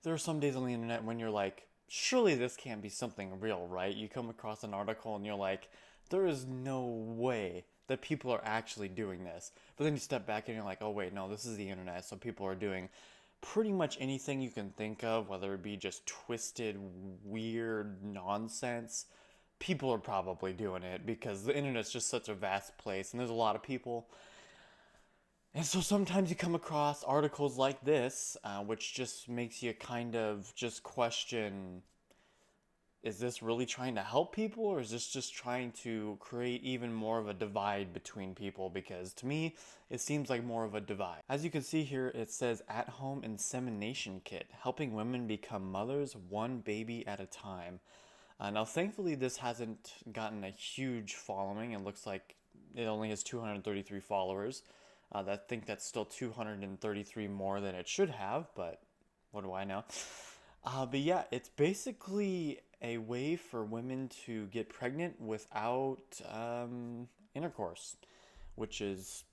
There are some days on the internet when you're like, surely this can't be something real, right? You come across an article and you're like, there is no way that people are actually doing this. But then you step back and you're like, oh wait, no, this is the internet, so people are doing pretty much anything you can think of, whether it be just twisted, weird nonsense. People are probably doing it because the internet's just such a vast place and there's a lot of people. And so sometimes you come across articles like this, which just makes you kind of just question, is this really trying to help people or is this just trying to create even more of a divide between people? Because to me, it seems like more of a divide. As you can see here, it says at home insemination kit, helping women become mothers one baby at a time. Now, thankfully, this hasn't gotten a huge following. It looks like it only has 233 followers. I think that's still 233 more than it should have, but what do I know? But yeah, it's basically a way for women to get pregnant without intercourse, which is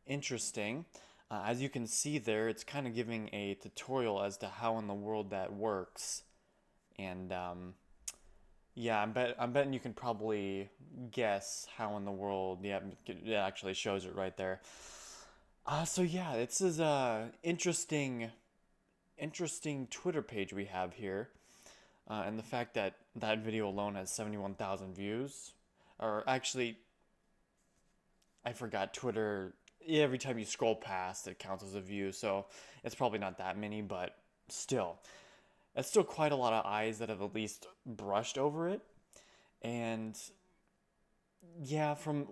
interesting. As you can see there, it's kind of giving a tutorial as to how in the world that works. And yeah, I'm betting you can probably guess how in the world. Yeah, it actually shows it right there. So yeah, this is a interesting Twitter page we have here, and the fact that that video alone has 71,000 views, or actually, I forgot Twitter. Yeah, every time you scroll past, it counts as a view, so it's probably not that many, but still, it's still quite a lot of eyes that have at least brushed over it, and yeah, from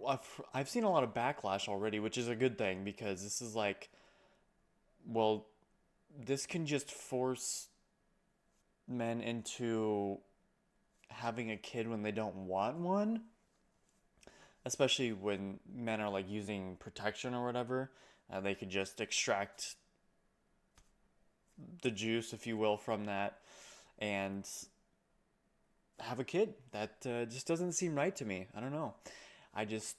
I've seen a lot of backlash already, which is a good thing because this is like, well, this can just force men into having a kid when they don't want one, especially when men are like using protection or whatever. They could just extract the juice, if you will, from that and have a kid. That just doesn't seem right to me. I don't know. I just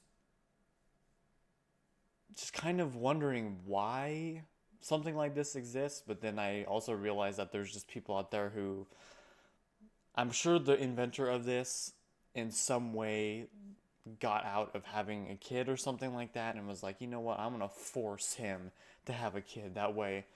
kind of wondering why something like this exists, but then I also realize that there's just people out there who I'm sure the inventor of this in some way got out of having a kid or something like that and was like, you know what, I'm gonna force him to have a kid. That way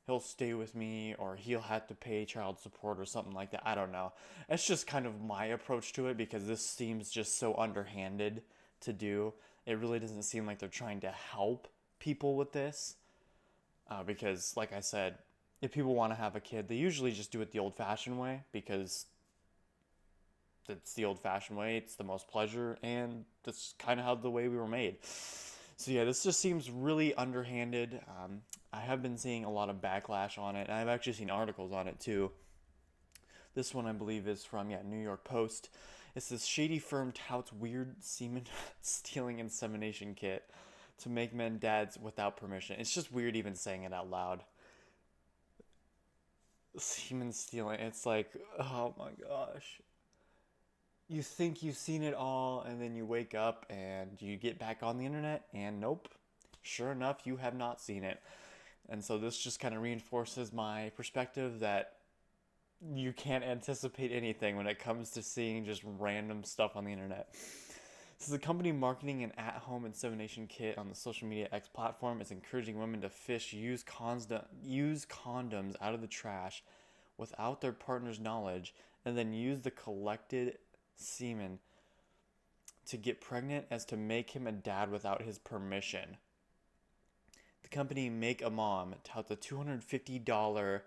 he'll stay with me or he'll have to pay child support or something like that. I don't know. It's just kind of my approach to it because this seems just so underhanded to do. It really doesn't seem like they're trying to help people with this. Because, like I said, if people want to have a kid, they usually just do it the old fashioned way because it's the old fashioned way, it's the most pleasure, and that's kind of how the way we were made. So yeah, this just seems really underhanded. I have been seeing a lot of backlash on it, and I've actually seen articles on it too. This one I believe is from New York Post. It says shady firm touts weird semen stealing insemination kit to make men dads without permission. It's just weird even saying it out loud. Semen stealing. It's like, oh my gosh. You think you've seen it all, and then you wake up and you get back on the internet, and nope. Sure enough, you have not seen it. And so this just kind of reinforces my perspective that you can't anticipate anything when it comes to seeing just random stuff on the internet. So the company marketing an at-home insemination kit on the social media X platform is encouraging women to fish use condoms out of the trash without their partner's knowledge and then use the collected semen to get pregnant as to make him a dad without his permission. The company Make a Mom touts a $250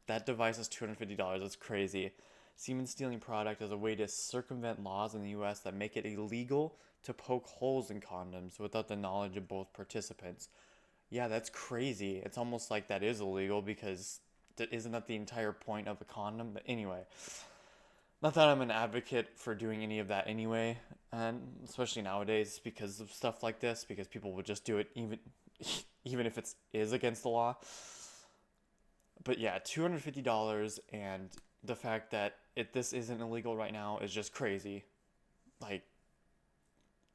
that device is $250. That's crazy. Semen stealing product as a way to circumvent laws in the US that make it illegal to poke holes in condoms without the knowledge of both participants. Yeah, that's crazy. It's almost like that is illegal because isn't that the entire point of a condom? But anyway, not that I'm an advocate for doing any of that anyway, and especially nowadays because of stuff like this, because people would just do it even if it is against the law. But yeah, $250 and the fact that this isn't illegal right now is just crazy. Like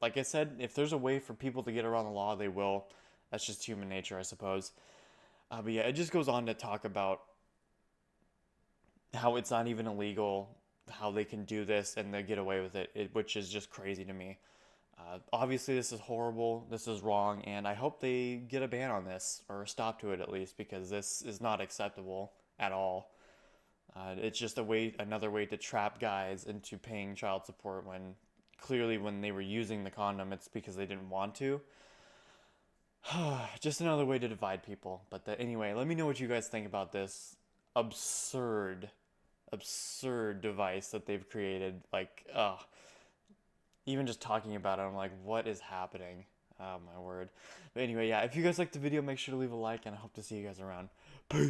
like I said, if there's a way for people to get around the law, they will. That's just human nature, I suppose. But yeah, it just goes on to talk about how it's not even illegal, how they can do this and they get away with it, which is just crazy to me. Obviously, this is horrible. This is wrong, and I hope they get a ban on this or a stop to it at least because this is not acceptable at all. It's just another way to trap guys into paying child support when clearly when they were using the condom, it's because they didn't want to. Just another way to divide people. But anyway, let me know what you guys think about this absurd, absurd device that they've created. Like, even just talking about it, I'm like, what is happening? Oh my word. But anyway, yeah, if you guys liked the video, make sure to leave a like, and I hope to see you guys around. Peace.